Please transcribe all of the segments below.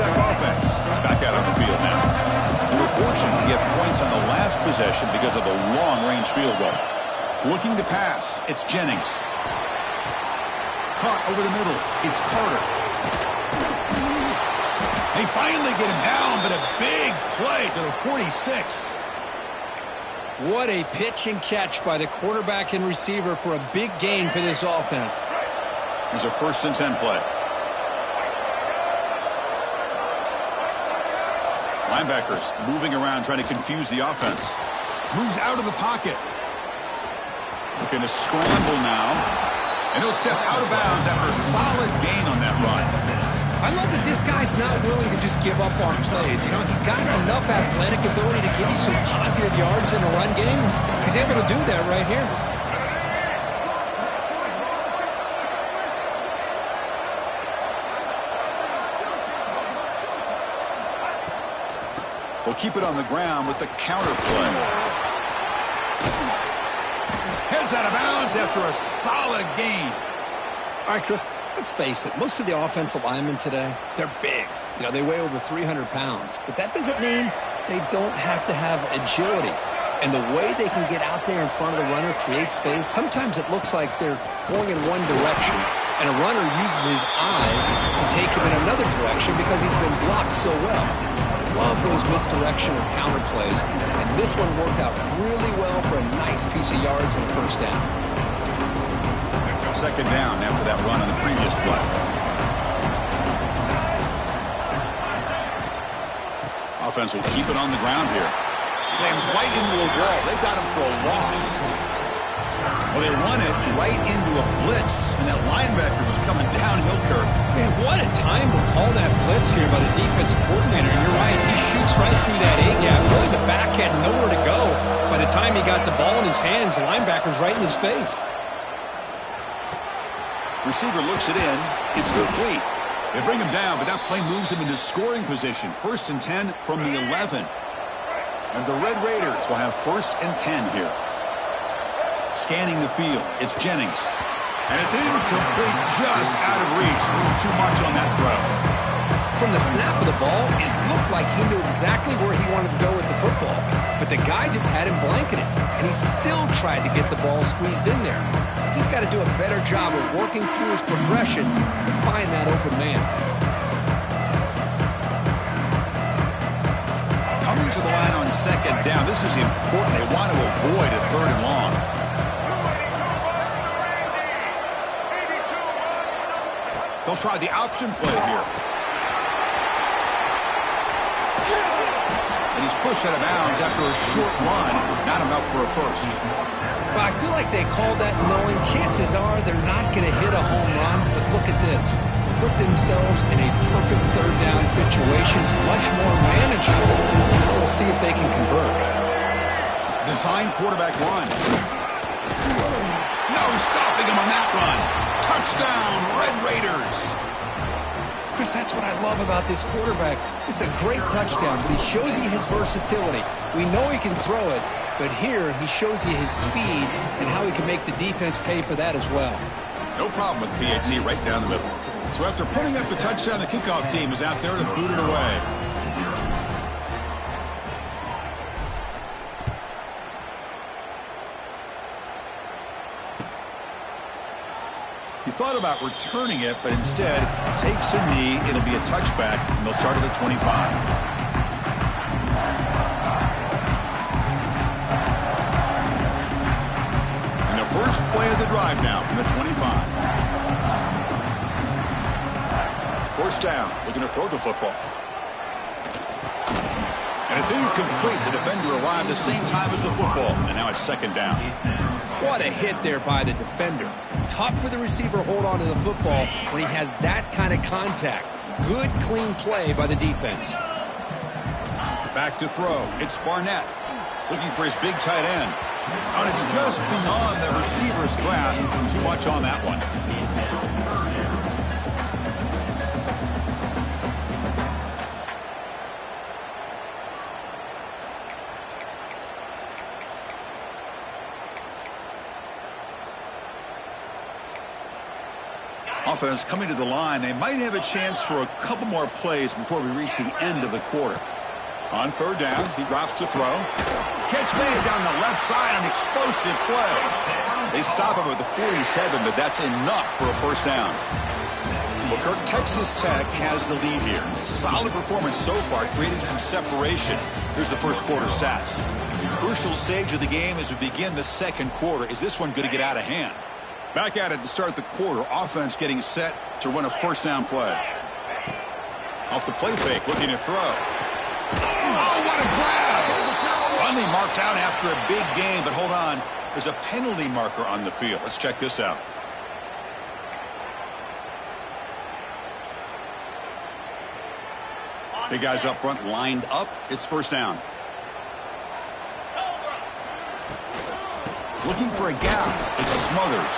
Tech offense is back out on the field now. They were fortunate to get points on the last possession because of the long-range field goal. Looking to pass, it's Jennings. Caught over the middle, it's Carter. They finally get him down, but a big play to the 46. What a pitch and catch by the quarterback and receiver for a big gain for this offense. Here's a 1st and 10 play. Linebackers moving around trying to confuse the offense. Moves out of the pocket. Looking to scramble now. And he'll step out of bounds after a solid gain on that run. I love that this guy's not willing to just give up on plays. You know, he's got enough athletic ability to give you some positive yards in the run game. He's able to do that right here. They'll keep it on the ground with the counter play. Heads out of bounds after a solid gain. All right, Chris, let's face it. Most of the offensive linemen today, they're big. You know, they weigh over 300 pounds. But that doesn't mean they don't have to have agility. And the way they can get out there in front of the runner, create space, sometimes it looks like they're going in one direction. And a runner uses his eyes to take him in another direction because he's been blocked so well. Love those misdirection or counter plays, and this one worked out really well for a nice piece of yards and a 1st down. 2nd down after that run on the previous play. Offense will keep it on the ground here. Slams right into a wall. They've got him for a loss. Well, they run it right into a blitz, and that linebacker was coming downhill, Kirk. Man, what a time to call that blitz here by the defensive coordinator. You're right, he shoots right through that A-gap. Really, the back had nowhere to go. By the time he got the ball in his hands, the linebacker's right in his face. Receiver looks it in. It's complete. They bring him down, but that play moves him into scoring position. 1st and 10 from the 11. And the Red Raiders will have 1st and 10 here. Scanning the field, it's Jennings. And it's incomplete, just out of reach. A little too much on that throw. From the snap of the ball, it looked like he knew exactly where he wanted to go with the football. But the guy just had him blanketed, and he still tried to get the ball squeezed in there. He's got to do a better job of working through his progressions to find that open man. Coming to the line on 2nd down, this is important. They want to avoid a 3rd and long. They'll try the option play here. And he's pushed out of bounds after a short run. Not enough for a 1st. Well, I feel like they called that knowing chances are they're not going to hit a home run. But look at this. Put themselves in a perfect 3rd down situation. It's much more manageable. We'll see if they can convert. Design quarterback run. No stopping him on that run. Touchdown, Red Raiders. Chris, that's what I love about this quarterback. It's a great touchdown, but he shows you his versatility. We know he can throw it, but here he shows you his speed and how he can make the defense pay for that as well. No problem with the PAT right down the middle. So after putting up the touchdown, the kickoff team is out there to boot it away. He thought about returning it, but instead takes a knee. It'll be a touchback, and they'll start at the 25. And the first play of the drive now from the 25. 1st down, looking to throw the football. And it's incomplete. The defender arrived the same time as the football, and now it's 2nd down. What a hit there by the defender. Tough for the receiver to hold on to the football when he has that kind of contact. Good, clean play by the defense. Back to throw. It's Barnett looking for his big tight end. And it's just beyond the receiver's grasp. Too much on that one. Offense coming to the line. They might have a chance for a couple more plays before we reach the end of the quarter. On third down, he drops to throw. Catch made down the left side, an explosive play. They stop him at the 47, but that's enough for a first down. Well, Kirk, Texas Tech has the lead here. Solid performance so far, creating some separation. Here's the first quarter stats. Crucial stage of the game as we begin the second quarter. Is this one going to get out of hand? Back at it to start the quarter. Offense getting set to run a first down play. Off the play fake, looking to throw. Oh, what a grab! Finally marked out after a big gain, but hold on. There's a penalty marker on the field. Let's check this out. Big guys up front lined up. It's first down. Looking for a gap. It's Smothers.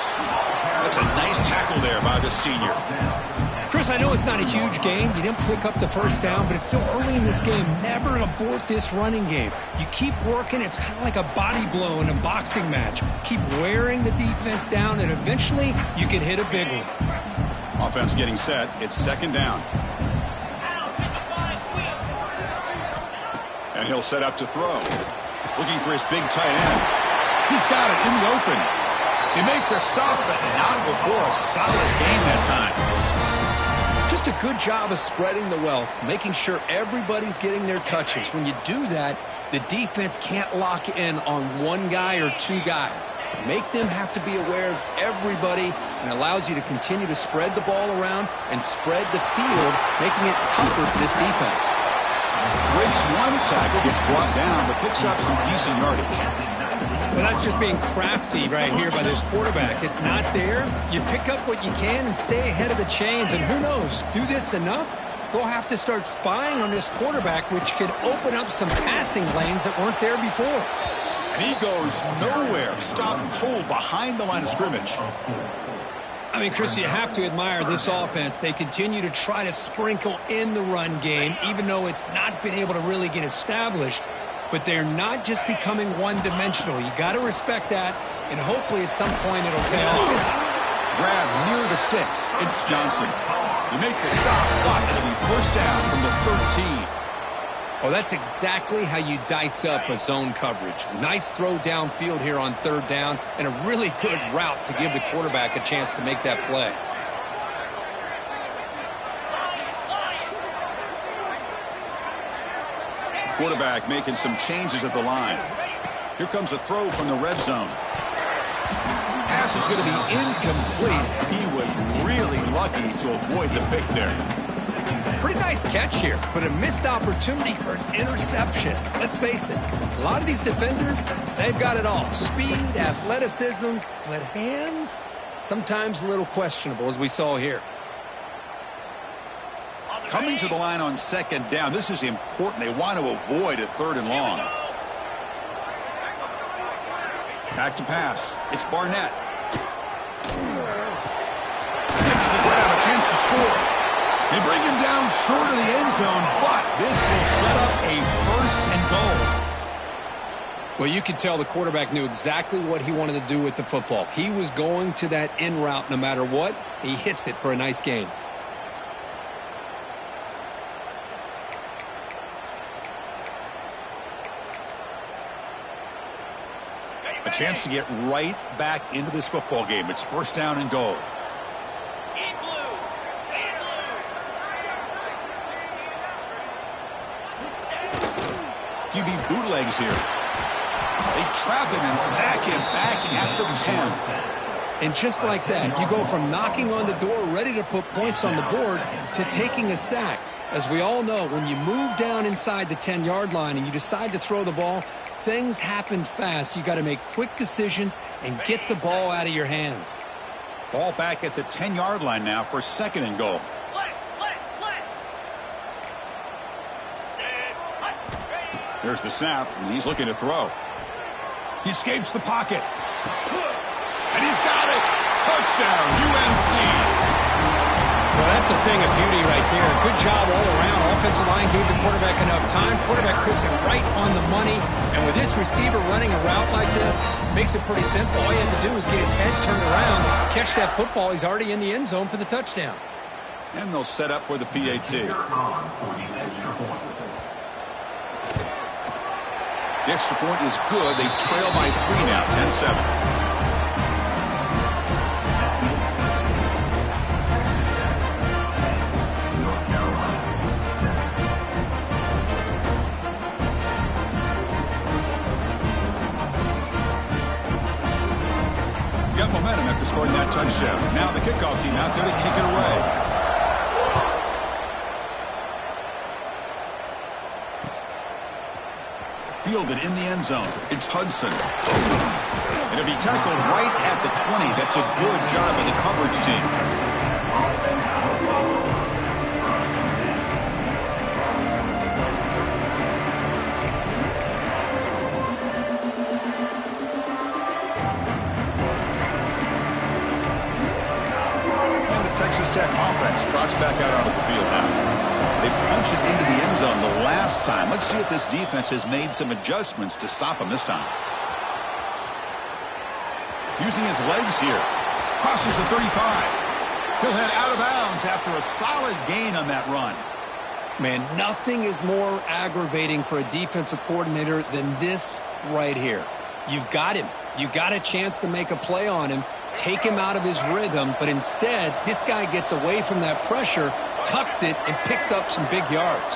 That's a nice tackle there by the senior. Chris, I know it's not a huge gain. You didn't pick up the first down, but it's still early in this game. Never abort this running game. You keep working. It's kind of like a body blow in a boxing match. Keep wearing the defense down, and eventually you can hit a big one. Offense getting set. It's second down. And he'll set up to throw. Looking for his big tight end. He's got it in the open. They make the stop, but not before a solid gain that time. Just a good job of spreading the wealth, making sure everybody's getting their touches. When you do that, the defense can't lock in on one guy or two guys. Make them have to be aware of everybody, and allows you to continue to spread the ball around and spread the field, making it tougher for this defense. Breaks one tackle, gets brought down, but picks up some decent yardage. Well, that's just being crafty right here by this quarterback. It's not there. You pick up what you can and stay ahead of the chains. And who knows, do this enough, they'll have to start spying on this quarterback, which could open up some passing lanes that weren't there before. And he goes nowhere. Stopped cold behind the line of scrimmage. I mean, Chris, you have to admire this offense. They continue to try to sprinkle in the run game, even though it's not been able to really get established. But they're not just becoming one-dimensional. You got to respect that, and hopefully at some point it'll pay off. Grab near the sticks. It's Johnson. You make the stop, but it'll be first down from the 13. Well, that's exactly how you dice up a zone coverage. Nice throw downfield here on third down, and a really good route to give the quarterback a chance to make that play. Quarterback making some changes at the line. Here comes a throw from the red zone. Pass is going to be incomplete. He was really lucky to avoid the pick there. Pretty nice catch here, but a missed opportunity for an interception. Let's face it, a lot of these defenders, they've got it all. Speed, athleticism, but hands, sometimes a little questionable, as we saw here. Coming to the line on second down. This is important. They want to avoid a third and long. Back to pass. It's Barnett. Makes the grab, a chance to score. They bring him down short of the end zone, but this will set up a first and goal. Well, you could tell the quarterback knew exactly what he wanted to do with the football. He was going to that in route no matter what. He hits it for a nice gain. A chance to get right back into this football game. It's first down and goal. QB bootlegs here. They trap him and sack him back at the 10. And just like that, you go from knocking on the door, ready to put points on the board, to taking a sack. As we all know, when you move down inside the 10-yard line and you decide to throw the ball, things happen fast. You got to make quick decisions and get the ball out of your hands. Ball back at the 10-yard line now for second and goal. There's the snap, and he's looking to throw. He escapes the pocket. And he's got it. Touchdown, UMC. Well, that's a thing of beauty right there. Good job all around. Offensive line gave the quarterback enough time. Quarterback puts it right on the money. And with this receiver running a route like this, makes it pretty simple. All you have to do is get his head turned around, catch that football, he's already in the end zone for the touchdown. And they'll set up for the PAT. The extra point is good. They trail by 3 now, 10-7. Got momentum after scoring that touchdown. Now the kickoff team out there to kick it away. Fielded in the end zone. It's Hudson. It'll be tackled right at the 20. That's a good job by the coverage team. Texas Tech offense trots back out onto the field now. They punch it into the end zone the last time. Let's see if this defense has made some adjustments to stop him this time. Using his legs here. Crosses the 35. He'll head out of bounds after a solid gain on that run. Man, nothing is more aggravating for a defensive coordinator than this right here. You've got him. You got a chance to make a play on him, take him out of his rhythm, but instead, this guy gets away from that pressure, tucks it, and picks up some big yards.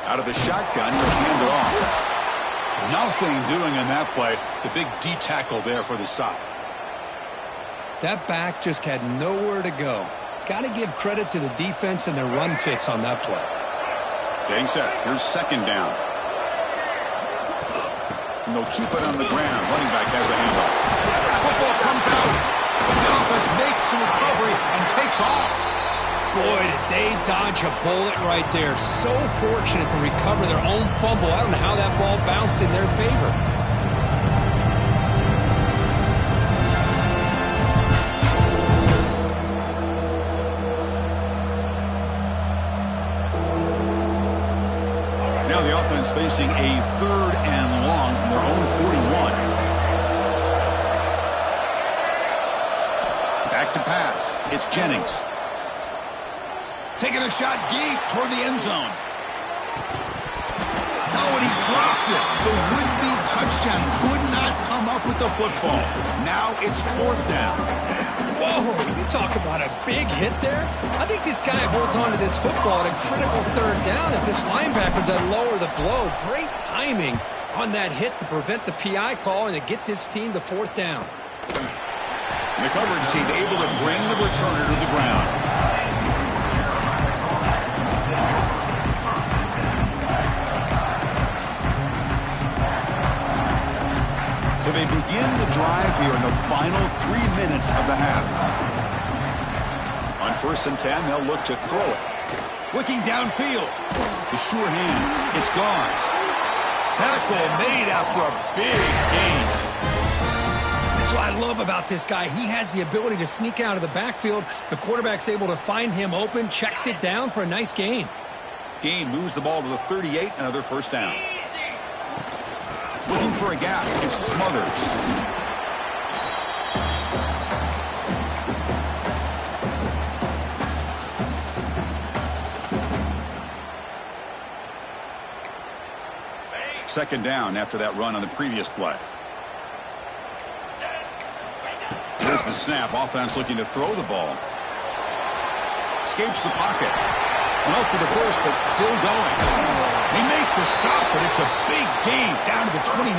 Out of the shotgun, he'll hand it off. Nothing doing in that play. The big D tackle there for the stop. That back just had nowhere to go. Got to give credit to the defense and their run fits on that play. Getting set. Here's second down. And they'll keep it on the ground. Running back has the handoff. Football comes out. The offense makes the recovery and takes off. Boy, did they dodge a bullet right there. So fortunate to recover their own fumble. I don't know how that ball bounced in their favor. Now the offense facing a 3rd and long from their own 41. Back to pass. It's Jennings. Taking a shot deep toward the end zone. No, and he dropped it. The would-be touchdown could not come up with the football. Now it's 4th down. Whoa, you talk about a big hit there. I think this guy holds on to this football at a critical 3rd down if this linebacker doesn't lower the blow. Great timing on that hit to prevent the PI call and to get this team to 4th down. The coverage team able to bring the returner to the ground. So they begin the drive here in the final 3 minutes of the half. On 1st and 10, they'll look to throw it. Looking downfield. The sure hands. It's Gauze. Tackle made after a big gain. That's what I love about this guy. He has the ability to sneak out of the backfield. The quarterback's able to find him open, checks it down for a nice gain. Gain moves the ball to the 38, another 1st down. Looking for a gap. It's Smothers. Second down after that run on the previous play. There's the snap. Offense looking to throw the ball. Escapes the pocket. And out for the first, but still going. They make the stop, but it's a big gain down to the 29.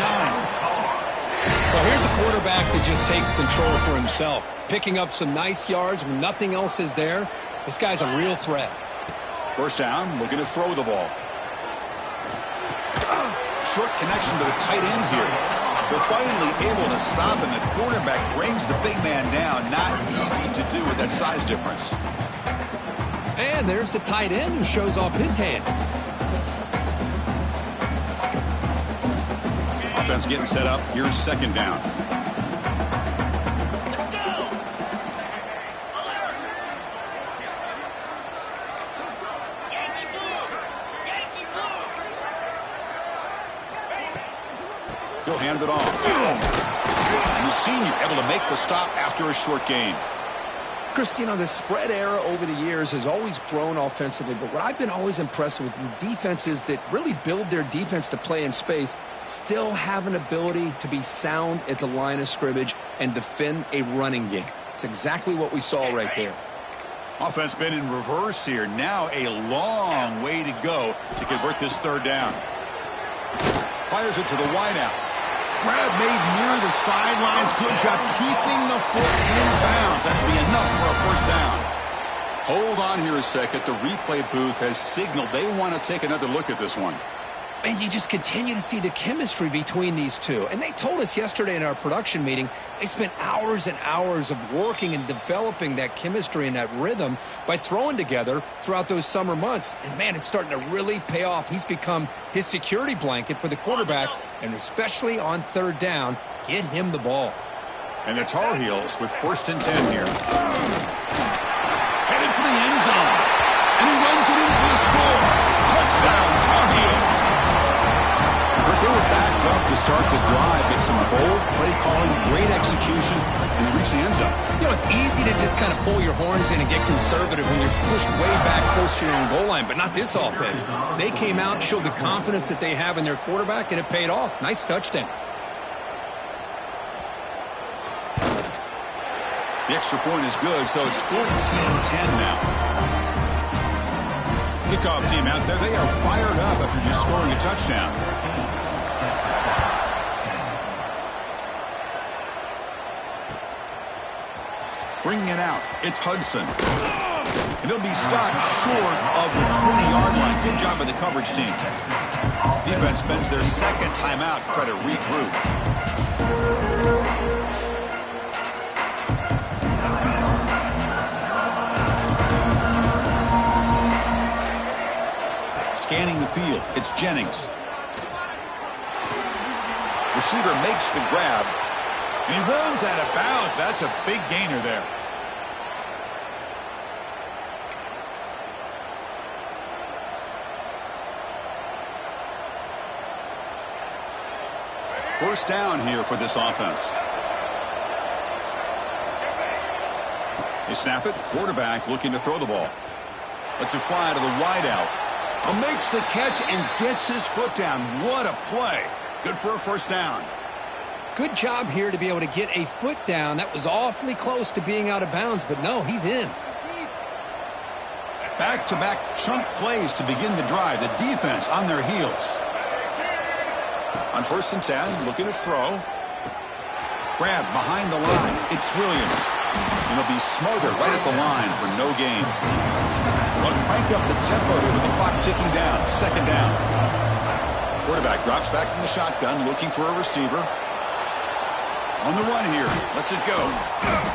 Well, here's a quarterback that just takes control for himself. Picking up some nice yards when nothing else is there. This guy's a real threat. 1st down, looking to throw the ball. Short connection to the tight end here. They're finally able to stop, and the quarterback brings the big man down. Not easy to do with that size difference. And there's the tight end who shows off his hands. Offense getting set up. Here's 2nd down. He'll hand it off. the senior able to make the stop after a short gain. Chris, the spread era over the years has always grown offensively, but what I've been always impressed with defenses that really build their defense to play in space still have an ability to be sound at the line of scrimmage and defend a running game. It's exactly what we saw right there. Offense been in reverse here. Now a long way to go to convert this third down. Fires it to the wideout. Grab made near the sidelines. Good job keeping the foot in bounds. That would be enough for a first down. Hold on here a second. The replay booth has signaled they want to take another look at this one. And you just continue to see the chemistry between these two. And they told us yesterday in our production meeting, they spent hours and hours of working and developing that chemistry and that rhythm by throwing together throughout those summer months. And, man, it's starting to really pay off. He's become his security blanket for the quarterback, and especially on third down, get him the ball. And the Tar Heels with 1st and 10 here. Headed for the end zone. And he runs it in for the score. Touchdown, Tar Heels. But they were backed up to start the drive, but some bold play calling, great execution, and they reached the end zone. It's easy to just kind of pull your horns in and get conservative when you're pushed way back close to your own goal line, but not this offense. They came out, showed the confidence that they have in their quarterback, and it paid off. Nice touchdown. The extra point is good, so it's 14-10 now. Kickoff team out there, they are fired up after just scoring a touchdown. Bringing it out, it's Hudson. And he'll be stopped short of the 20-yard line. Good job by the coverage team. Defense spends their second timeout to try to regroup. Scanning the field, it's Jennings. Receiver makes the grab, and he runs out of bounds. That's a big gainer there. First down here for this offense. They snap it, quarterback looking to throw the ball. Lets it fly to the wideout. Makes the catch and gets his foot down. What a play. Good for a first down. Good job here to be able to get a foot down. That was awfully close to being out of bounds, but no, he's in. Back-to-back chunk plays to begin the drive. The defense on their heels. On 1st and 10, looking to throw. Grab behind the line. It's Williams. And he'll be smothered right at the line for no gain. They'll crank up the tempo here with the clock ticking down. 2nd down. Quarterback drops back from the shotgun, looking for a receiver. On the run here. Lets it go.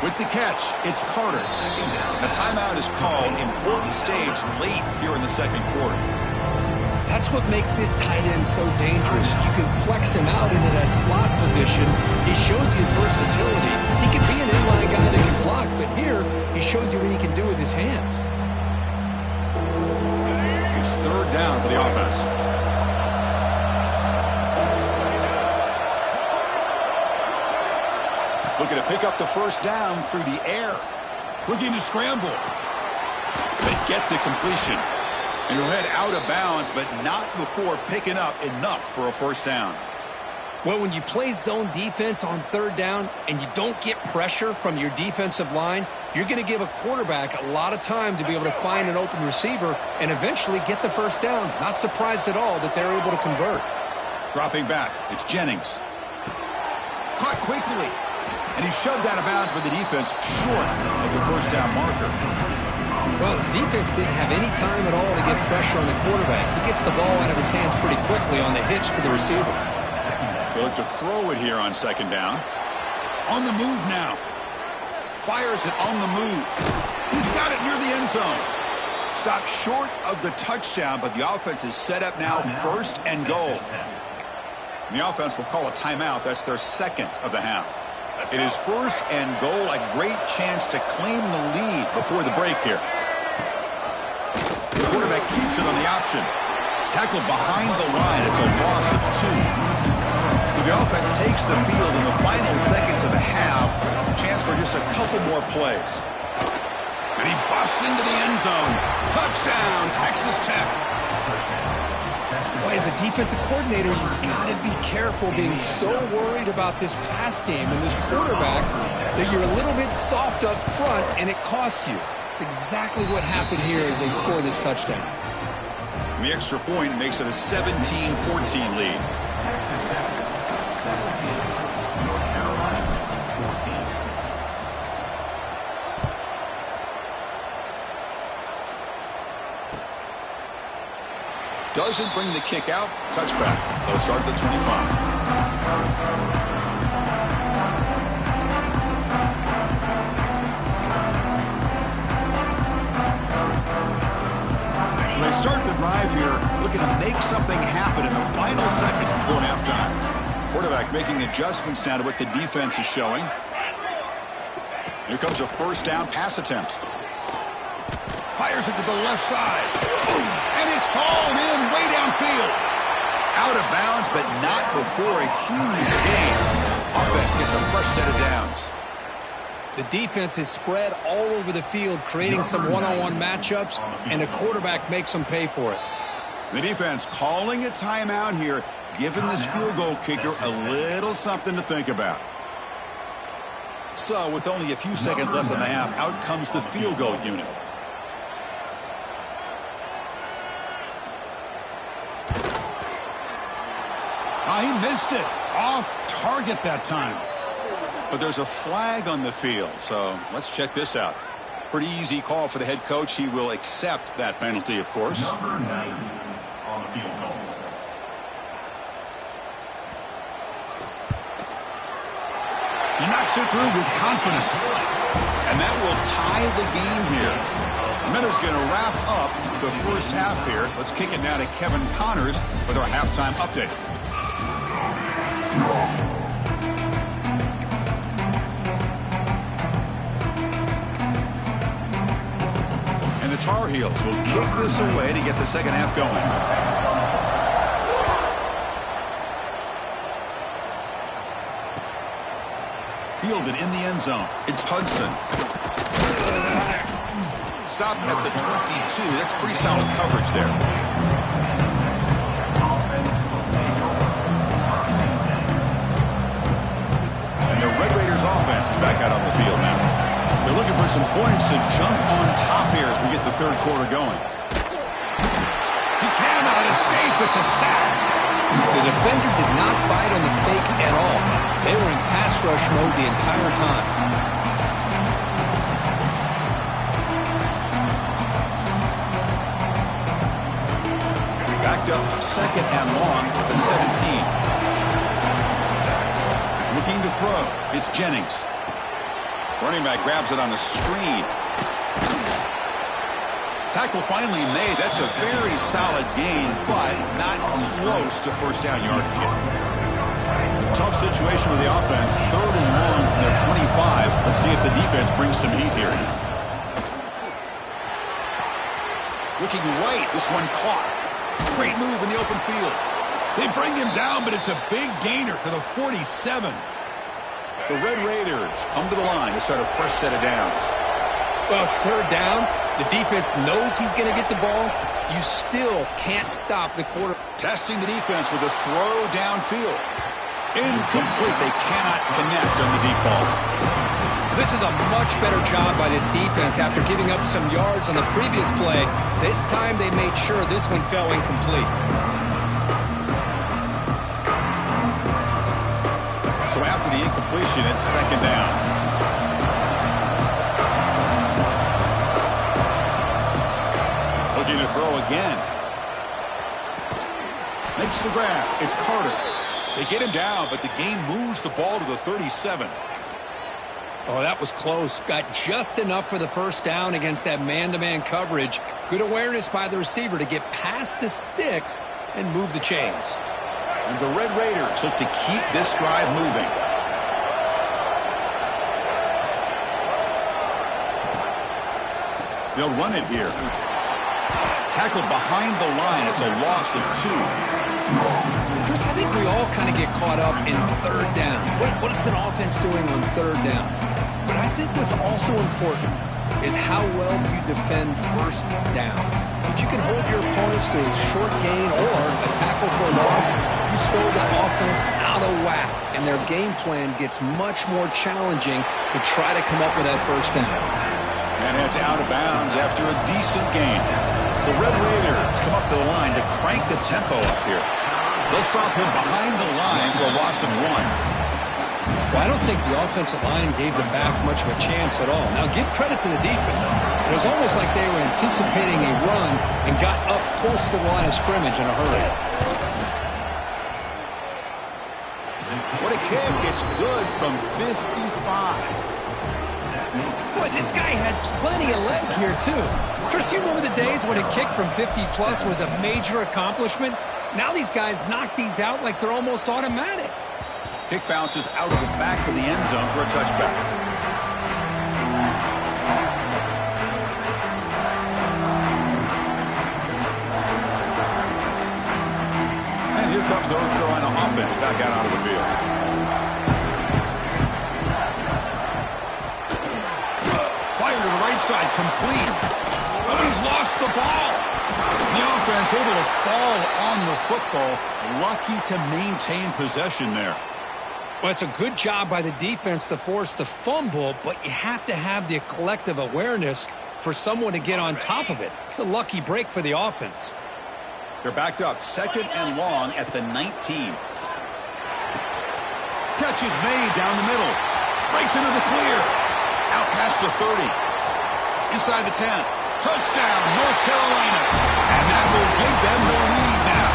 With the catch, it's Carter. A timeout is called. Important stage late here in the 2nd quarter. That's what makes this tight end so dangerous. You can flex him out into that slot position. He shows you his versatility. He can be an inline guy that can block, but here he shows you what he can do with his hands. It's 3rd down for the offense. Looking to pick up the first down through the air. Looking to scramble. They get the completion. And he'll head out of bounds, but not before picking up enough for a first down. Well, when you play zone defense on 3rd down and you don't get pressure from your defensive line, you're going to give a quarterback a lot of time to be able to find an open receiver and eventually get the first down. Not surprised at all that they're able to convert. Dropping back, it's Jennings. Caught quickly. And he's shoved out of bounds by the defense short of the first down marker. Well, the defense didn't have any time at all to get pressure on the quarterback. He gets the ball out of his hands pretty quickly on the hitch to the receiver. They look to throw it here on 2nd down. On the move now. Fires it on the move. He's got it near the end zone. Stopped short of the touchdown, but the offense is set up now 1st and goal. And the offense will call a timeout. That's their 2nd of the half. It is 1st and goal. A great chance to claim the lead before the break here. The quarterback keeps it on the option. Tackled behind the line. It's a loss of 2. So the offense takes the field in the final seconds of the half. plays. And he busts into the end zone. Touchdown, Texas Tech. Boy, as a defensive coordinator, you've got to be careful being so worried about this pass game and this quarterback that you're a little bit soft up front and it costs you. It's exactly what happened here as they score this touchdown. And the extra point makes it a 17-14 lead. Doesn't bring the kick out. Touchback. They'll start at the 25. So they start the drive here, looking to make something happen in the final seconds before halftime. Quarterback making adjustments now to what the defense is showing. Here comes a first down pass attempt. Fires it to the left side. And it's hauled in way downfield. Out of bounds, but not before a huge gain. Offense gets a fresh set of downs. The defense is spread all over the field, creating some one-on-one matchups, and the quarterback makes them pay for it. The defense calling a timeout here, giving this field goal kicker a little something to think about. So, with only a few seconds left in the half, out comes the field goal unit. He missed it. Off target that time. But there's a flag on the field, so let's check this out. Pretty easy call for the head coach. He will accept that penalty, of course. Number 90 on the field goal. He knocks it through with confidence. And that will tie the game here. Miller's going to wrap up the first half here. Let's kick it now to Kevin Connors with our halftime update. And the Tar Heels will kick this away to get the second half going. Fielded in the end zone. It's Hudson. Stopped at the 22. That's pretty solid coverage there. Offense is back out on the field now. They're looking for some points to jump on top here as we get the third quarter going. He cannot escape. It's a sack. The defender did not bite on the fake at all. They were in pass rush mode the entire time. Backed up second and long at the 17. Looking to throw. It's Jennings. Running back grabs it on a screen. Tackle finally made. That's a very solid gain, but not close to first down yardage yet. Tough situation with the offense. Third and long from their 25. Let's see if the defense brings some heat here. Looking right. This one caught. Great move in the open field. They bring him down, but it's a big gainer to the 47. The Red Raiders come to the line to start a fresh set of downs. Well, it's third down. The defense knows he's going to get the ball. You still can't stop the quarter. Testing the defense with a throw downfield. Incomplete. They cannot connect on the deep ball. This is a much better job by this defense after giving up some yards on the previous play. This time they made sure this one fell incomplete. So after the incompletion, it's second down. Looking to throw again. Makes the grab. It's Carter. They get him down, but the game moves the ball to the 37. Oh, that was close. Got just enough for the first down against that man-to-man coverage. Good awareness by the receiver to get past the sticks and move the chains. And the Red Raiders look to keep this drive moving. They'll run it here. Tackled behind the line. It's a loss of 2. Chris, I think we all kind of get caught up in third down. What is an offense doing on third down? But I think what's also important is how well you defend first down. If you can hold your opponents to a short gain or a tackle for a loss, you throw the offense out of whack, and their game plan gets much more challenging to try to come up with that first down. And heads out of bounds after a decent gain. The Red Raiders come up to the line to crank the tempo up here. They'll stop him behind the line for a loss of 1. Well, I don't think the offensive line gave them back much of a chance at all. Now, give credit to the defense. It was almost like they were anticipating a run and got up close to the line of scrimmage in a hurry. What a kick. It's good from 55. Boy, this guy had plenty of leg here, too. Chris, you remember the days when a kick from 50-plus was a major accomplishment? Now these guys knock these out like they're almost automatic. Kick bounces out of the back of the end zone for a touchback. And here comes the North Carolina offense back out onto the field. Fire to the right side, complete. Oh, he's lost the ball. The offense able to fall on the football. Lucky to maintain possession there. Well, it's a good job by the defense to force the fumble, but you have to have the collective awareness for someone to get on top of it. It's a lucky break for the offense. They're backed up, 2nd and long at the 19. Catch is made down the middle. Breaks into the clear. Out past the 30. Inside the 10. Touchdown, North Carolina. And that will give them the lead now.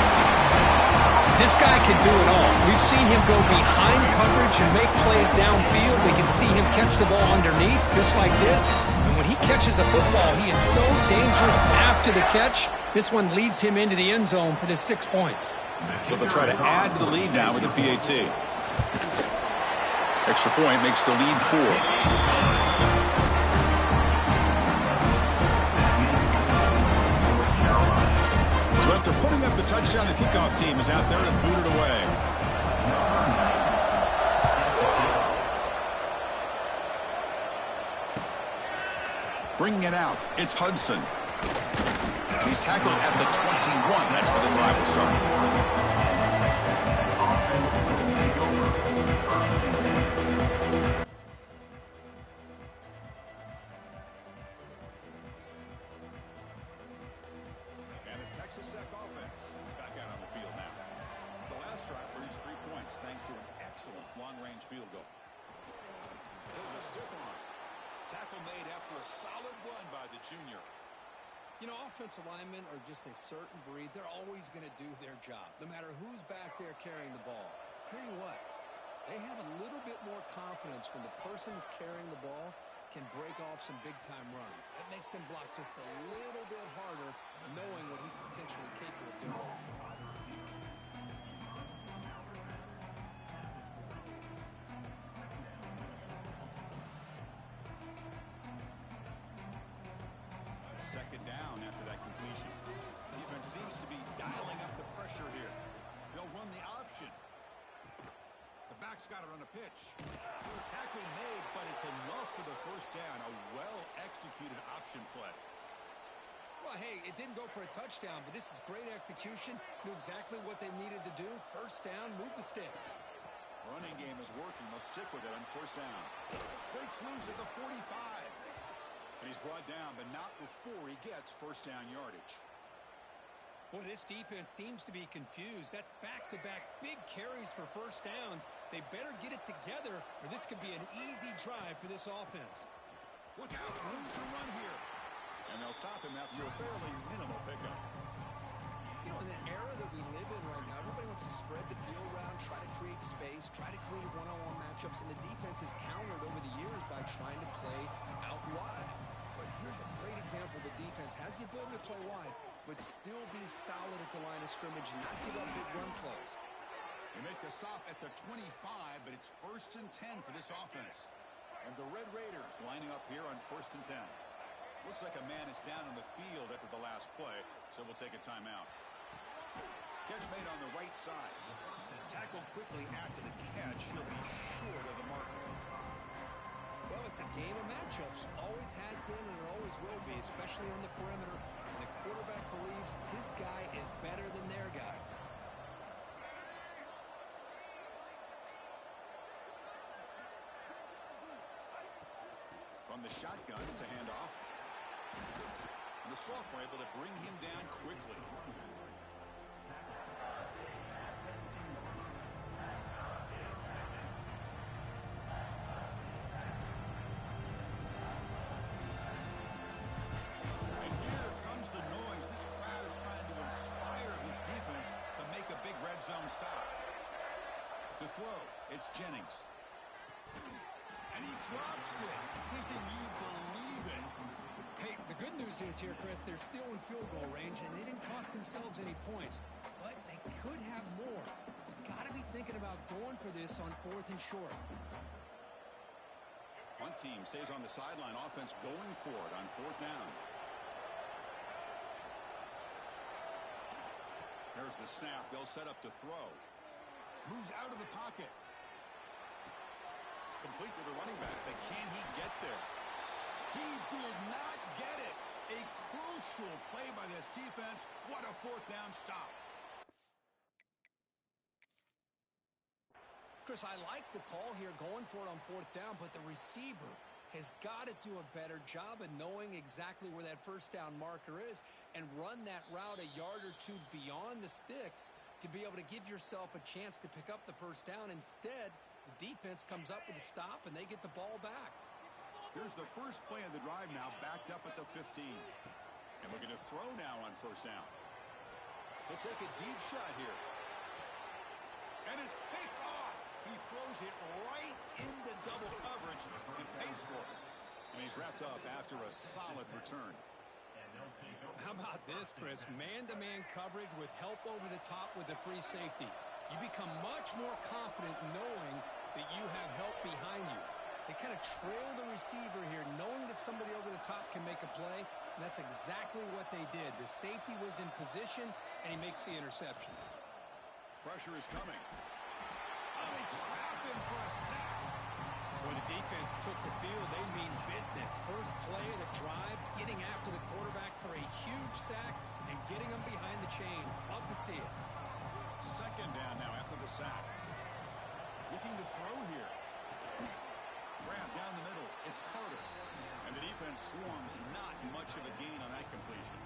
This guy can do it all. We've seen him go behind coverage and make plays downfield. We can see him catch the ball underneath, just like this. And when he catches a football, he is so dangerous after the catch. This one leads him into the end zone for the 6 points. So they'll try to add to the lead now with the PAT. Extra point makes the lead 4. So after putting up the touchdown, the kickoff team is out there to boot it away. Bringing it out, it's Hudson. He's tackled at the 21. That's where the drive will start. Thanks to an excellent long-range field goal. There's a stiff arm. Tackle made after a solid run by the junior. You know, offensive linemen are just a certain breed. They're always going to do their job, no matter who's back there carrying the ball. I'll tell you what, they have a little bit more confidence when the person that's carrying the ball can break off some big-time runs. That makes them block just a little bit harder, knowing what he's potentially capable of doing. Second down after that completion. Defense seems to be dialing up the pressure here. They'll run the option. The back's got to run a pitch. Tackle made, but it's enough for the first down. A well-executed option play. Well, hey, it didn't go for a touchdown, but this is great execution. Knew exactly what they needed to do. First down, move the sticks. Running game is working. They'll stick with it on first down. Breaks loose at the 45. And he's brought down, but not before he gets first down yardage. Boy, this defense seems to be confused. That's back-to-back big carries for first downs. They better get it together, or this could be an easy drive for this offense. Look out, room to run here. And they'll stop him after a fairly minimal pickup. You know, in the era that we live in right now, everybody wants to spread the field around, try to create space, try to create one-on-one matchups, and the defense has countered over the years by trying to play out wide. But here's a great example. The defense has the ability to play wide, but still be solid at the line of scrimmage and not give up big run plays. They make the stop at the 25, but it's 1st and 10 for this offense. And the Red Raiders lining up here on 1st and 10. Looks like a man is down on the field after the last play, so we'll take a timeout. Catch made on the right side. Tackled quickly after the catch. He'll be short of the marker. Well, it's It's a game of matchups. Always has been and it always will be, especially on the perimeter. And the quarterback believes his guy is better than their guy. From the shotgun to handoff. And the sophomore able to bring him down quickly. The noise. This crowd is trying to inspire this defense to make a big red zone stop. To throw, it's Jennings. And he drops it. Can you believe it? Hey, the good news is here, Chris, they're still in field goal range, and they didn't cost themselves any points. But they could have more. Got to be thinking about going for this on 4th and short. One team stays on the sideline. Offense going for it on 4th down. There's the snap. They'll set up to throw. Moves out of the pocket. Complete with the running back, but can he get there? He did not get it. A crucial play by this defense. What a 4th down stop. Chris, I like the call here going for it on 4th down, but the receiver has got to do a better job of knowing exactly where that 1st down marker is and run that route a yard or two beyond the sticks to be able to give yourself a chance to pick up the 1st down. Instead, the defense comes up with a stop and they get the ball back. Here's the first play of the drive now, backed up at the 15. And we're going to throw now on 1st down. He'll take a deep shot here. And it's picked off. He throws it right into double coverage and pays for it. And he's wrapped up after a solid return. How about this, Chris? Man-to-man coverage with help over the top with the free safety. You become much more confident knowing that you have help behind you. They kind of trail the receiver here, knowing that somebody over the top can make a play, and that's exactly what they did. The safety was in position, and he makes the interception. Pressure is coming. Oh, they trap him for a sack. When the defense took the field, they mean business. First play of the drive, getting after the quarterback for a huge sack and getting him behind the chains. Love to see it. 2nd down now after the sack. Looking to throw here. Grab down the middle. It's Carter. And the defense swarms. Not much of a gain on that completion.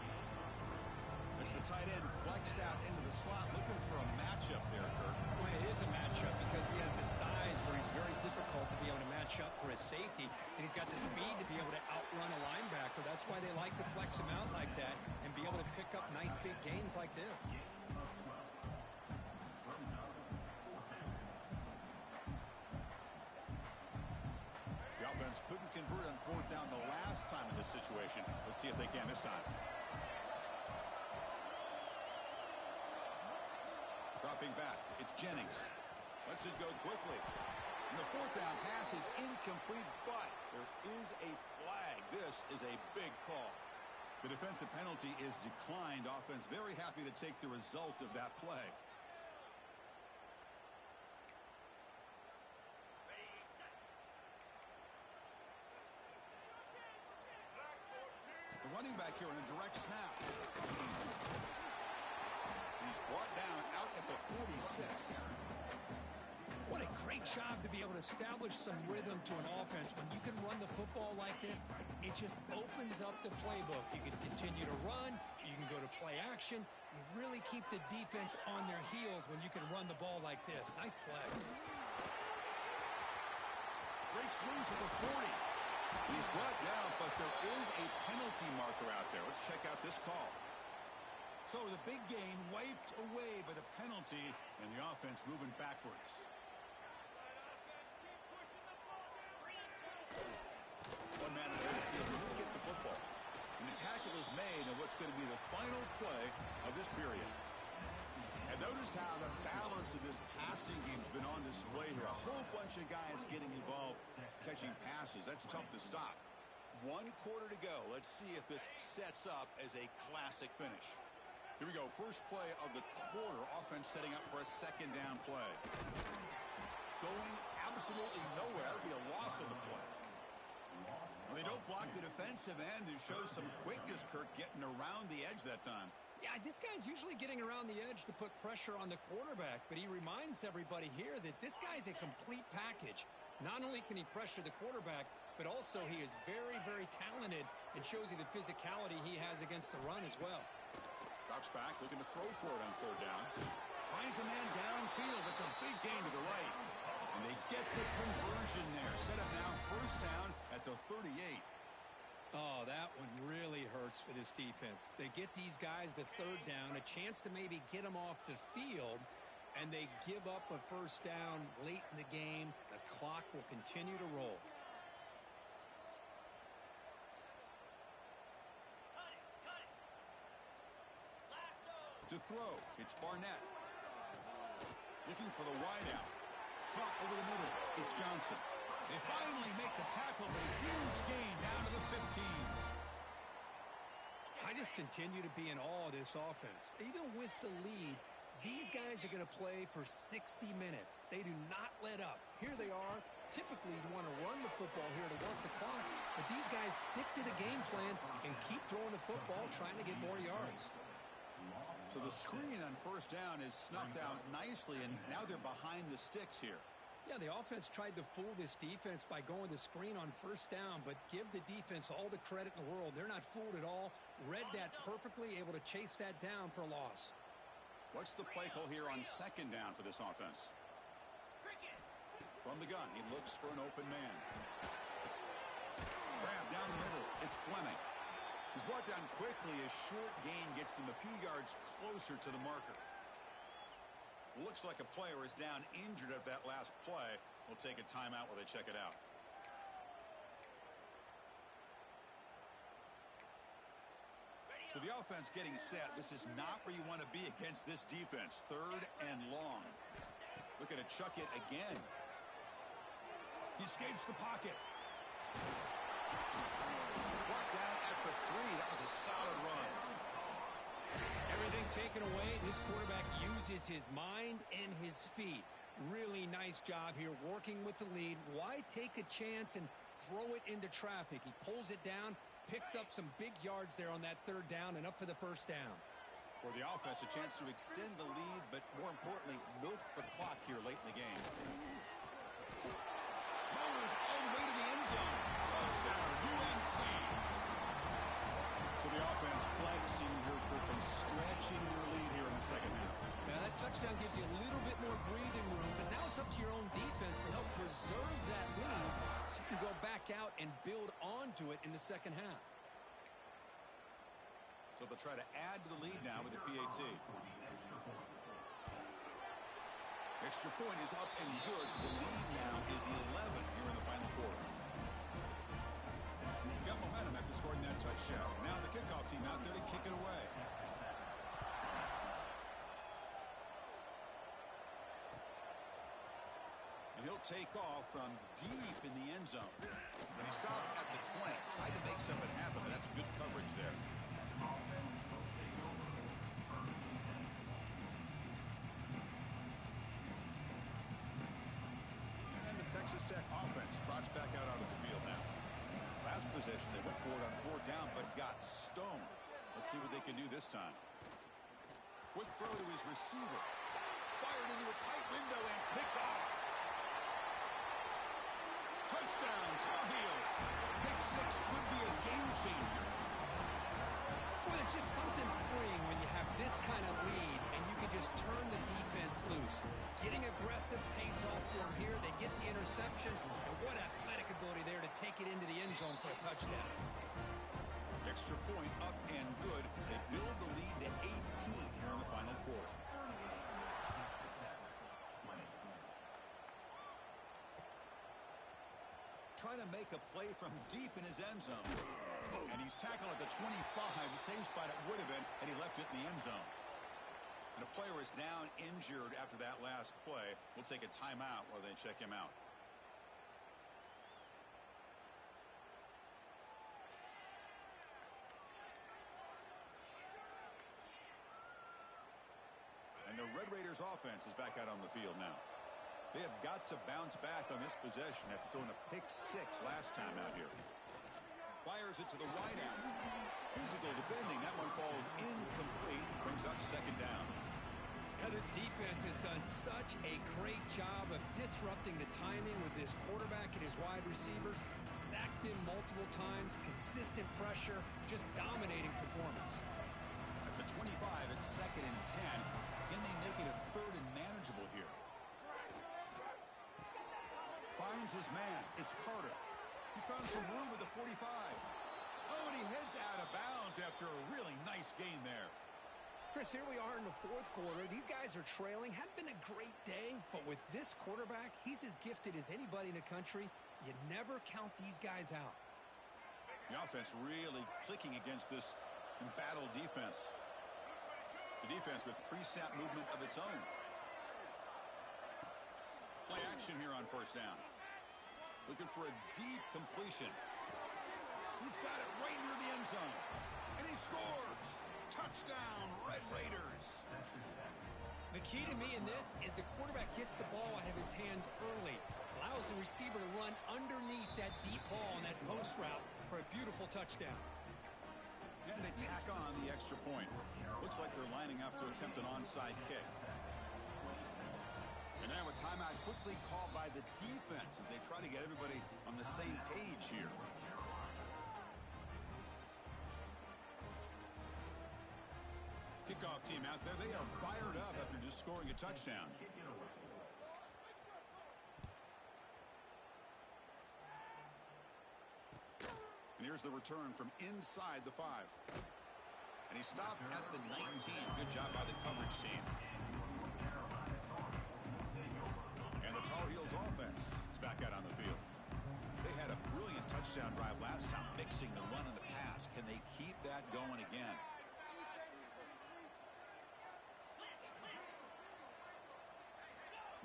It's the tight end flexed out into the slot, looking for a matchup there, Kirk. Well, it is a matchup because he has the size where he's very difficult to be able to match up for his safety, and he's got the speed to be able to outrun a linebacker. That's why they like to flex him out like that and be able to pick up nice big gains like this. The offense couldn't convert on 4th down the last time in this situation. Let's see if they can this time. Dropping back, it's Jennings. Lets it go quickly. And the 4th down pass is incomplete, but there is a flag. This is a big call. The defensive penalty is declined. Offense very happy to take the result of that play. The running back here in a direct snap. He's brought down out at the 46. What a great job to be able to establish some rhythm to an offense. When you can run the football like this, it just opens up the playbook. You can continue to run. You can go to play action. You really keep the defense on their heels when you can run the ball like this. Nice play. Breaks loose at the 40. He's brought down, but there is a penalty marker out there. Let's check out this call. So the big gain wiped away by the penalty, and the offense moving backwards. One man in the field who get the football. And the tackle is made on what's going to be the final play of this period. And notice how the balance of this passing game's been on display here. A whole bunch of guys getting involved catching passes. That's tough to stop. 1 quarter to go. Let's see if this sets up as a classic finish. Here we go. First play of the quarter. Offense setting up for a 2nd down play. Going absolutely nowhere. That would be a loss of the play. they don't block the defensive end. It shows some quickness, Kirk, getting around the edge that time. Yeah, this guy's usually getting around the edge to put pressure on the quarterback, but he reminds everybody here that this guy's a complete package. Not only can he pressure the quarterback, but also he is very, very talented and shows you the physicality he has against the run as well. Drops back, looking to throw for it on third down. Finds a man downfield. It's a big gain to the right. And they get the conversion there. Set up now, first down at the 38. Oh, that one really hurts for this defense. They get these guys to third down, a chance to maybe get them off the field, and they give up a first down late in the game. The clock will continue to roll. To throw, it's Barnett. Looking for the wideout. Caught over the middle. It's Johnson. They finally make the tackle, but a huge gain down to the 15. I just continue to be in awe of this offense. Even with the lead, these guys are going to play for 60 minutes. They do not let up. Here they are. Typically, you want to run the football here to work the clock, but these guys stick to the game plan and keep throwing the football, trying to get more yards. So the screen on first down is snuffed out nicely, and now they're behind the sticks here. Yeah, the offense tried to fool this defense by going the screen on first down, but give the defense all the credit in the world. They're not fooled at all. Read that perfectly, able to chase that down for a loss. What's the play call here on second down for this offense? From the gun, he looks for an open man. Grab down the middle. It's Fleming. He's brought down quickly. A short gain gets them a few yards closer to the marker. Looks like a player is down injured at that last play. We'll take a timeout while they check it out. So the offense getting set. This is not where you want to be against this defense. Third and long. Looking to chuck it again. He escapes the pocket. Brought down at the 3. That was a solid run. Everything taken away, this quarterback uses his mind and his feet. Really nice job here working with the lead. Why take a chance and throw it into traffic? He pulls it down, picks up some big yards there on that third down, and up for the first down. For the offense, a chance to extend the lead, but more importantly, milk the clock here late in the game. Mowers all the way to the end zone. Touchdown, UNC. So the offense flexing here, and stretching their lead here in the second half. Now that touchdown gives you a little bit more breathing room, but now it's up to your own defense to help preserve that lead so you can go back out and build onto it in the second half. So they'll try to add to the lead now with the PAT. Extra point is up and good, so the lead now is 11 here in the final quarter. Got momentum after scoring that touchdown. Now the kickoff team out there to kick it away. And he'll take off from deep in the end zone. And he stopped at the 20. Tried to make something happen, but that's good coverage there. And the Texas Tech offense trots back out onto the field now. Last possession, they went for it on fourth down, but got stoned. Let's see what they can do this time. Quick throw to his receiver. Fired into a tight window and picked off. Touchdown, Tar Heels. Pick 6 could be a game changer. Well, it's just something freeing when you have this kind of lead and you can just turn the defense loose. Getting aggressive pays off for them here. They get the interception, and what athletic ability there to take it into the end zone for a touchdown. Extra point up and good. They build the lead to 18 here in the final quarter. Trying to make a play from deep in his end zone. And he's tackled at the 25. Same spot it would have been, and he left it in the end zone. And a player is down injured after that last play. We'll take a timeout while they check him out. And the Red Raiders offense is back out on the field now. They have got to bounce back on this possession after throwing a pick 6 last time out here. Fires it to the wideout. Physical defending. That one falls incomplete. Brings up second down. Now, this defense has done such a great job of disrupting the timing with this quarterback and his wide receivers. Sacked him multiple times. Consistent pressure. Just dominating performance. At the 25, it's second and 10. Can they make it a third and manageable here? Finds his man. It's Carter. He's found some room with the 45. Oh, and he heads out of bounds after a really nice gain there. Chris, here we are in the fourth quarter. These guys are trailing. Hadn't been a great day, but with this quarterback, he's as gifted as anybody in the country. You never count these guys out. The offense really clicking against this embattled defense. The defense with pre-snap movement of its own. Play action here on first down. Looking for a deep completion. He's got it right near the end zone. And he scores. Touchdown, Red Raiders. The key to me in this is the quarterback gets the ball out of his hands early. Allows the receiver to run underneath that deep ball on that post route for a beautiful touchdown. And they tack on the extra point. Looks like they're lining up to attempt an onside kick. And now a timeout quickly called by the defense as they try to get everybody on the same page here. Kickoff team out there. They are fired up after just scoring a touchdown. And here's the return from inside the 5. And he stopped at the 19. Good job by the coverage team. And the Tar Heels offense is back out on the field. They had a brilliant touchdown drive last time, mixing the run and the pass. Can they keep that going again?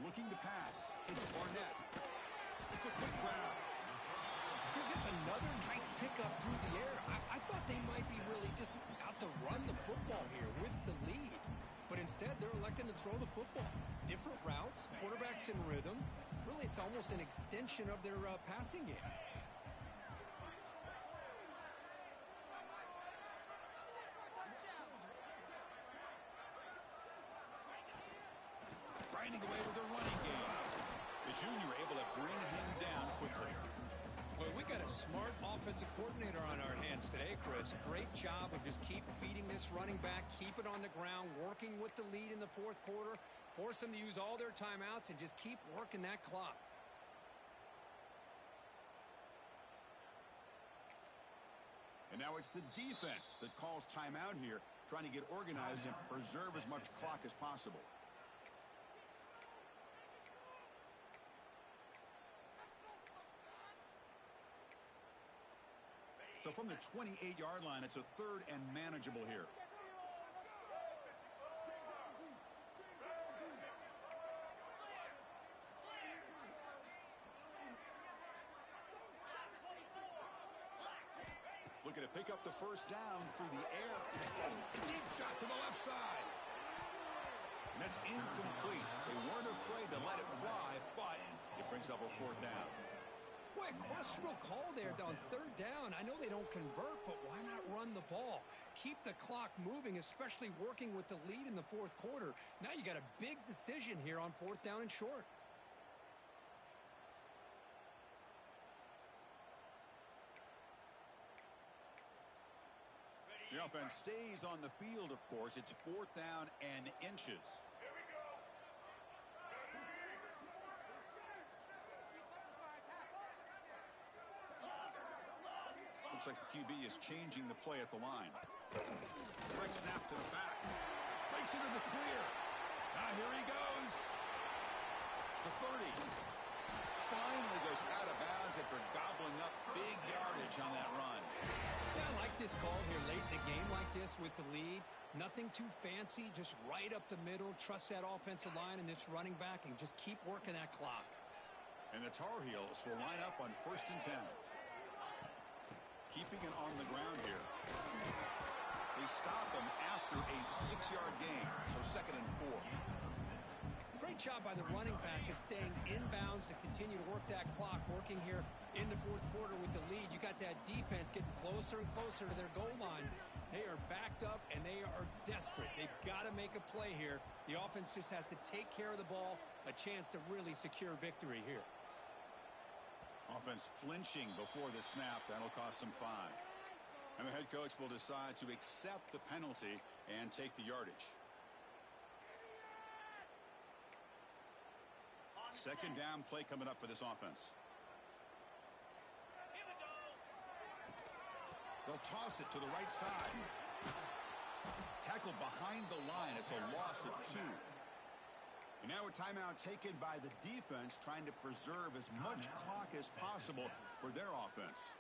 Looking to pass. It's Barnett. It's a quick grab. Because it's another nice pickup through the air. I thought they might be really just out to run the football here with the lead. But instead, they're electing to throw the football. Different routes, quarterbacks in rhythm. Really, it's almost an extension of their passing game. Grinding away with their running game. The junior able to bring him down quickly. Well, we got a smart offensive coordinator on our hands today, Chris. Great job of just keep feeding this running back, keep it on the ground, working with the lead in the fourth quarter, force them to use all their timeouts, and just keep working that clock. And now it's the defense that calls timeout here, trying to get organized and preserve as much clock as possible. So from the 28-yard line, it's a third and manageable here. Looking to pick up the first down through the air. Oh, deep shot to the left side. And that's incomplete. They weren't afraid to let it fly, but it brings up a fourth down. Boy, a questionable call there on third down. I know they don't convert, but why not run the ball? Keep the clock moving, especially working with the lead in the fourth quarter. Now you got a big decision here on fourth down and short. The offense stays on the field, of course. It's fourth down and inches. Looks like the QB is changing the play at the line. Direct snap to the back. Breaks into the clear. Now here he goes. The 30. Finally goes out of bounds after gobbling up big yardage on that run. Yeah, I like this call here late in the game like this with the lead. Nothing too fancy, just right up the middle. Trust that offensive line and this running back and just keep working that clock. And the Tar Heels will line up on 1st and 10. Keeping it on the ground here. They stop him after a 6-yard gain, so 2nd and 4. Great job by the running back is staying inbounds to continue to work that clock. Working here In the fourth quarter with the lead, you got that defense getting closer and closer to their goal line. They are backed up, and they are desperate. They've got to make a play here. The offense just has to take care of the ball, a chance to really secure victory here. Offense flinching before the snap. That'll cost them 5. And the head coach will decide to accept the penalty and take the yardage. Second down play coming up for this offense. They'll toss it to the right side. Tackled behind the line. It's a loss of 2. And now a timeout taken by the defense, trying to preserve as much clock as possible for their offense.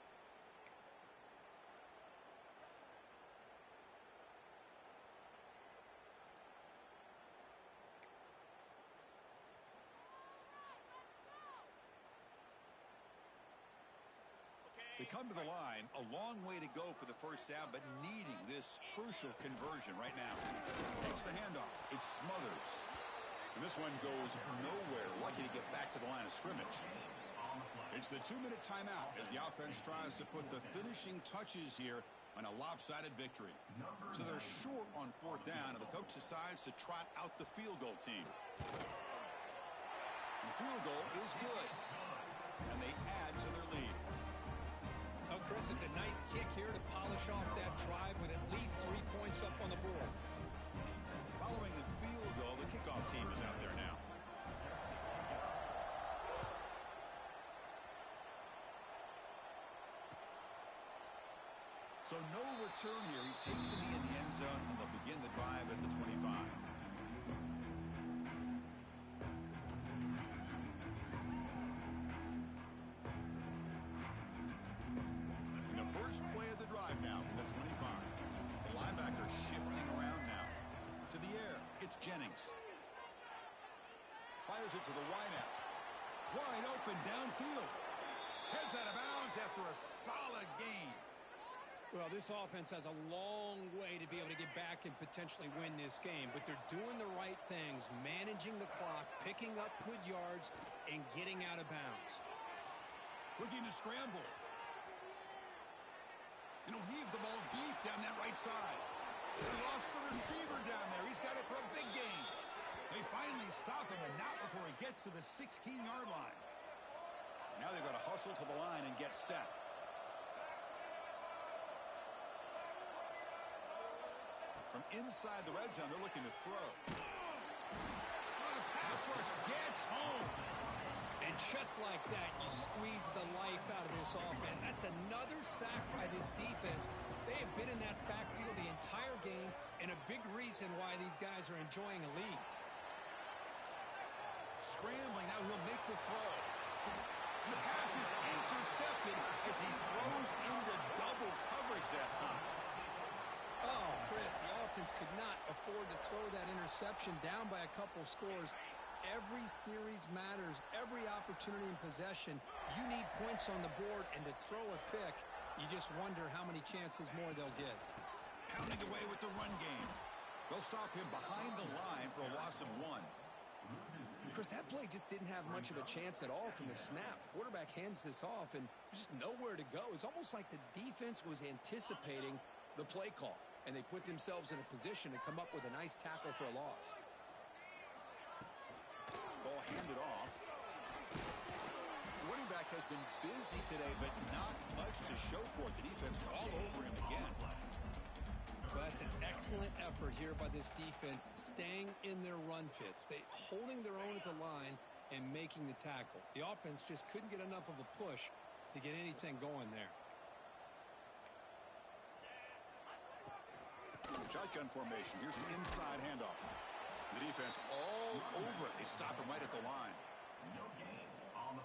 They come to the line, a long way to go for the first down, but needing this crucial conversion right now. Takes the handoff. It smothers. And this one goes nowhere. Lucky to get back to the line of scrimmage. It's the 2-minute timeout as the offense tries to put the finishing touches here on a lopsided victory. So they're short on fourth down, and the coach decides to trot out the field goal team. The field goal is good, and they add to their lead. Oh, Chris, it's a nice kick here to polish off that drive with at least 3 points up on the board. Following the field goal, the kickoff team is out there now. So no return here. He takes it in the end zone, and they'll begin the drive at the 25. First play of the drive now from the 25. The linebacker shifting around now. To the air, it's Jennings. Fires it to the wideout. Wide open downfield. Heads out of bounds after a solid gain. Well, this offense has a long way to be able to get back and potentially win this game, but they're doing the right things, managing the clock, picking up good yards, and getting out of bounds. Looking to scramble. And he'll heave the ball deep down that right side. They lost the receiver down there. He's got it for a big gain. They finally stop him, and not before he gets to the 16-yard line. Now they've got to hustle to the line and get set. From inside the red zone, they're looking to throw. The pass rush gets home. And just like that, you squeeze the life out of this offense. That's another sack by this defense. They have been in that backfield the entire game, and a big reason why these guys are enjoying a lead. Scrambling, now he'll make the throw. And the pass is intercepted as he throws into double coverage that time. Oh, Chris, the offense could not afford to throw that interception down by a couple scores. Every series matters. Every opportunity in possession, you need points on the board, and to throw a pick, you just wonder how many chances more they'll get. Pounding away with the run game. They'll stop him behind the line for a loss of 1. Chris, that play just didn't have much of a chance at all from the snap. Quarterback hands this off, and there's just nowhere to go. It's almost like the defense was anticipating the play call, and they put themselves in a position to come up with a nice tackle for a loss. Ball handed off. The running back has been busy today, but not much to show for it. The defense all over him again. Well, that's an excellent effort here by this defense, staying in their run fits. They holding their own at the line and making the tackle. The offense just couldn't get enough of a push to get anything going there. Shotgun formation. Here's an inside handoff. The defense all over it. They stop him right at the line.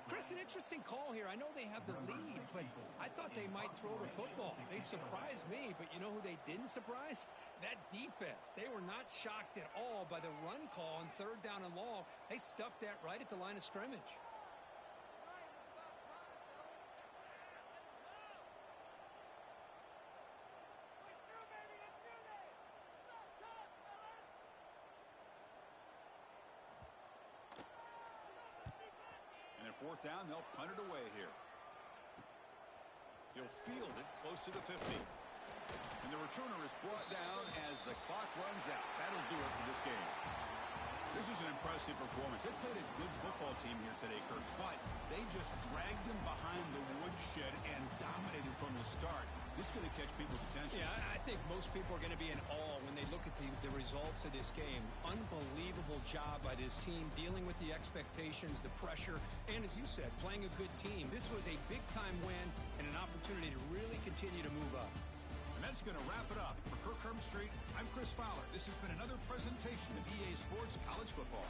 Chris, an interesting call here. I know they have the lead, but I thought they might throw the football. They surprised me, but you know who they didn't surprise? That defense. They were not shocked at all by the run call on 3rd down and long. They stuffed that right at the line of scrimmage. And at 4th down, they'll punt it away here. He'll field it close to the 50. And the returner is brought down as the clock runs out. That'll do it for this game. This is an impressive performance. They played a good football team here today, Kirk, but they just dragged them behind the woodshed and dominated from the start. This is going to catch people's attention. Yeah, I think most people are going to be in awe when they look at the results of this game. Unbelievable job by this team, dealing with the expectations, the pressure, and as you said, playing a good team. This was a big-time win and an opportunity to really continue to move up. And that's going to wrap it up. For Kirk Herbstreit, I'm Chris Fowler. This has been another presentation of EA Sports College Football.